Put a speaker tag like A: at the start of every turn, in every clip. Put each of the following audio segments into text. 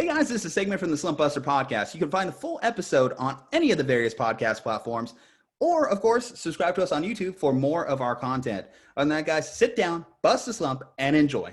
A: guys, this is a segment from the Slumpbuster Podcast. You can find the full episode on any of the various podcast platforms, or, of course, subscribe to us on YouTube for more of our content. Other than that, guys, sit down, bust a slump, and enjoy.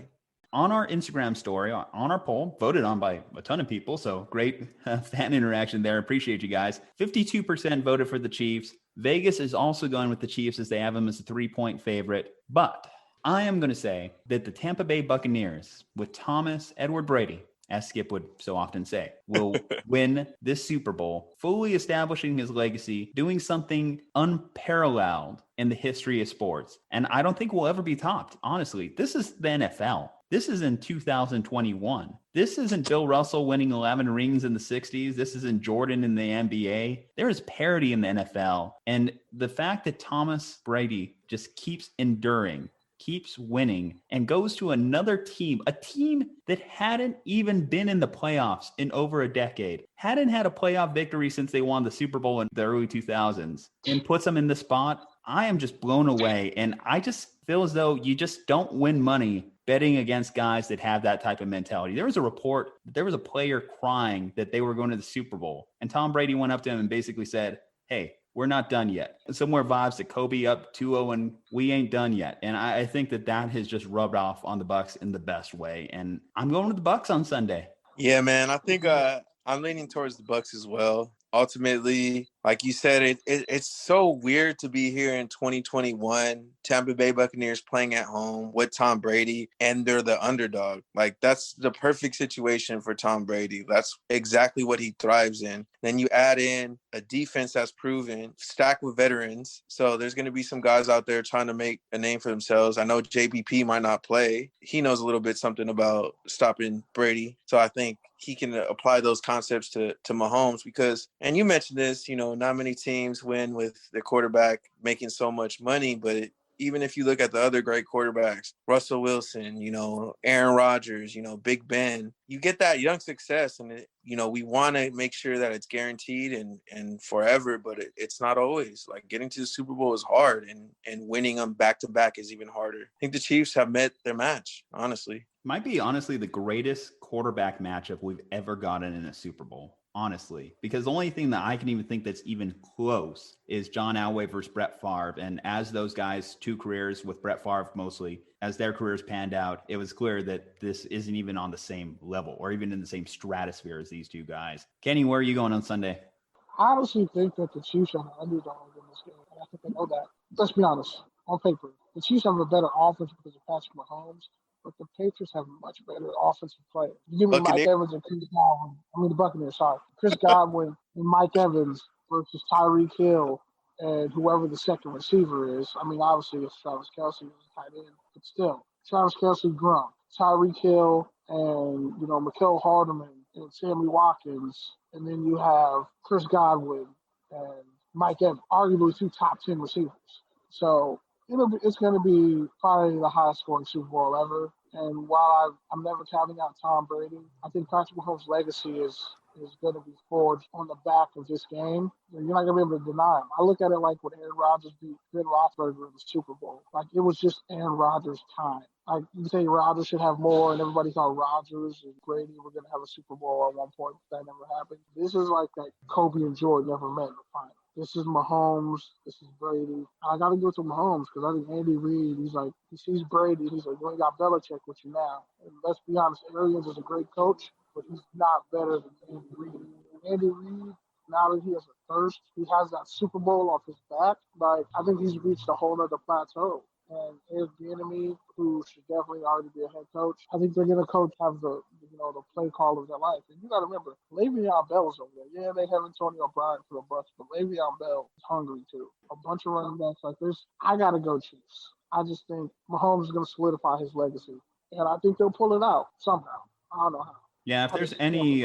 A: On our Instagram story, on our poll, voted on by a ton of people, so great fan interaction there. Appreciate you guys. 52% voted for the Chiefs. Vegas is also going with the Chiefs as they have them as a 3-point favorite. But I am going to say that the Tampa Bay Buccaneers, with Thomas Edward Brady, as Skip would so often say, will win this Super Bowl, fully establishing his legacy, doing something unparalleled in the history of sports. And I don't think we'll ever be topped, honestly. This is the NFL. This is in 2021. This isn't Bill Russell winning 11 rings in the 60s. This isn't Jordan in the NBA. There is parity in the NFL. And the fact that Thomas Brady just keeps enduring, keeps winning, and goes to another team, a team that hadn't even been in the playoffs in over a decade, hadn't had a playoff victory since they won the Super Bowl in the early 2000s, and puts them in the spot. I am just blown away. And I just feel as though you just don't win money betting against guys that have that type of mentality. There was a report that there was a player crying that they were going to the Super Bowl, and Tom Brady went up to him and basically said, "Hey, we're not done yet." Somewhere vibes to Kobe up 2-0 and we ain't done yet. And I think that has just rubbed off on the Bucs in the best way. And I'm going with the Bucs on Sunday.
B: Yeah, man. I think I'm leaning towards the Bucs as well. Ultimately, like you said, it's so weird to be here in 2021, Tampa Bay Buccaneers playing at home with Tom Brady, and they're the underdog. Like, that's the perfect situation for Tom Brady. That's exactly what he thrives in. Then you add in a defense that's proven, stacked with veterans. So there's going to be some guys out there trying to make a name for themselves. I know JPP might not play. He knows a little bit something about stopping Brady. So I think he can apply those concepts to Mahomes because, and you mentioned this, not many teams win with their quarterback making so much money, but even if you look at the other great quarterbacks, Russell Wilson, Aaron Rodgers, Big Ben, you get that young success, and we want to make sure that it's guaranteed and forever, but it's not always. Like, getting to the Super Bowl is hard, and winning them back to back is even harder. I think the Chiefs have met their match, honestly.
A: Might be honestly the greatest quarterback matchup we've ever gotten in a Super Bowl. Honestly, because the only thing that I can even think that's even close is John Elway versus Brett Favre. And as those guys, 2 careers with Brett Favre mostly, as their careers panned out, it was clear that this isn't even on the same level or even in the same stratosphere as these 2 guys. Kenny, where are you going on Sunday?
C: I honestly think that the Chiefs are the underdog in this game. And I think they know that. Let's be honest. On paper, the Chiefs have a better offense because of Patrick Mahomes. But the Patriots have much better offensive players. You give me Mike Evans and Chris Godwin. The Buccaneers, sorry. Chris Godwin and Mike Evans versus Tyreek Hill and whoever the second receiver is. Obviously it's Travis Kelce who's a tight end, but still, Travis Kelce, Gronk, Tyreek Hill, and Mecole Hardman and Sammy Watkins, and then you have Chris Godwin and Mike Evans, arguably 2 top 10 receivers. So it's going to be probably the highest scoring Super Bowl ever. And while I'm never counting out Tom Brady, I think Patrick Mahomes' legacy is going to be forged on the back of this game. You're not going to be able to deny him. I look at it like when Aaron Rodgers beat Ben Roethlisberger in the Super Bowl. Like, it was just Aaron Rodgers' time. Like, you say Rodgers should have more, and everybody thought Rodgers and Brady were going to have a Super Bowl at one point, but that never happened. This is like that Kobe and Jordan never met in the final. This is Mahomes. This is Brady. I got to go to Mahomes because I think Andy Reid, he sees Brady. He's like, you ain't got Belichick with you now. And let's be honest, Arians is a great coach, but he's not better than Andy Reid. Andy Reid, now that he has a thirst, he has that Super Bowl off his back. Like, I think he's reached a whole other plateau. And Eric Bieniemy, who should definitely already be a head coach, I think they're going to have the play call of their life. And you got to remember, Le'Veon Bell is over there. Yeah, they have Antonio Brown for the Bucs, but Le'Veon Bell is hungry too. A bunch of running backs like this. I got to go Chiefs. I just think Mahomes is going to solidify his legacy, and I think they'll pull it out somehow. I don't know how.
A: Yeah, if there's any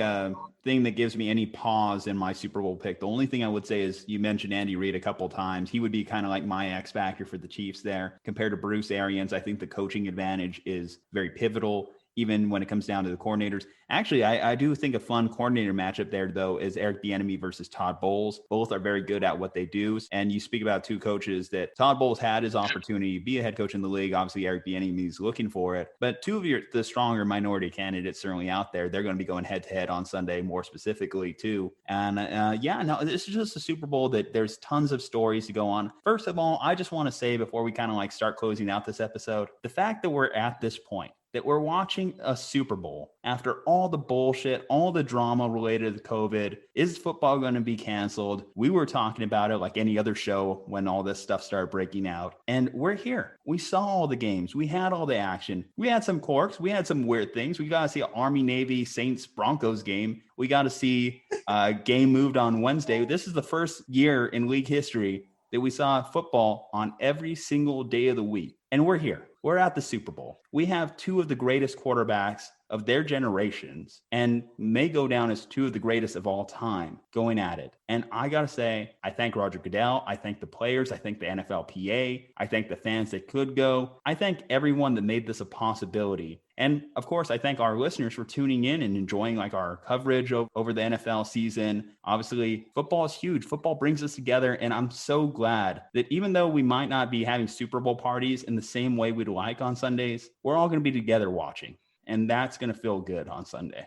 A: thing that gives me any pause in my Super Bowl pick, the only thing I would say is you mentioned Andy Reid a couple of times. He would be kind of like my X factor for the Chiefs there. Compared to Bruce Arians, I think the coaching advantage is very pivotal. even when it comes down to the coordinators. Actually, I do think a fun coordinator matchup there, though, is Eric Bieniemy versus Todd Bowles. Both are very good at what they do. And you speak about two coaches that Todd Bowles had his opportunity to be a head coach in the league. Obviously, Eric Bieniemy is looking for it. But two of the stronger minority candidates certainly out there. They're going to be going head-to-head on Sunday, more specifically, too. And this is just a Super Bowl that there's tons of stories to go on. First of all, I just want to say before we kind of like start closing out this episode, the fact that we're at this point, that we're watching a Super Bowl after all the bullshit, all the drama related to COVID. Is football going to be canceled? We were talking about it like any other show when all this stuff started breaking out. And we're here. We saw all the games. We had all the action. We had some quirks. We had some weird things. We got to see an Army, Navy, Saints, Broncos game. We got to see a game moved on Wednesday. This is the first year in league history that we saw football on every single day of the week. And we're here. We're at the Super Bowl. We have two of the greatest quarterbacks of their generations and may go down as two of the greatest of all time going at it. And I got to say, I thank Roger Goodell. I thank the players. I thank the NFLPA. I thank the fans that could go. I thank everyone that made this a possibility. And of course, I thank our listeners for tuning in and enjoying like our coverage over the NFL season. Obviously, football is huge. Football brings us together. And I'm so glad that even though we might not be having Super Bowl parties in the same way we'd like on Sundays, we're all going to be together watching. And that's going to feel good on Sunday.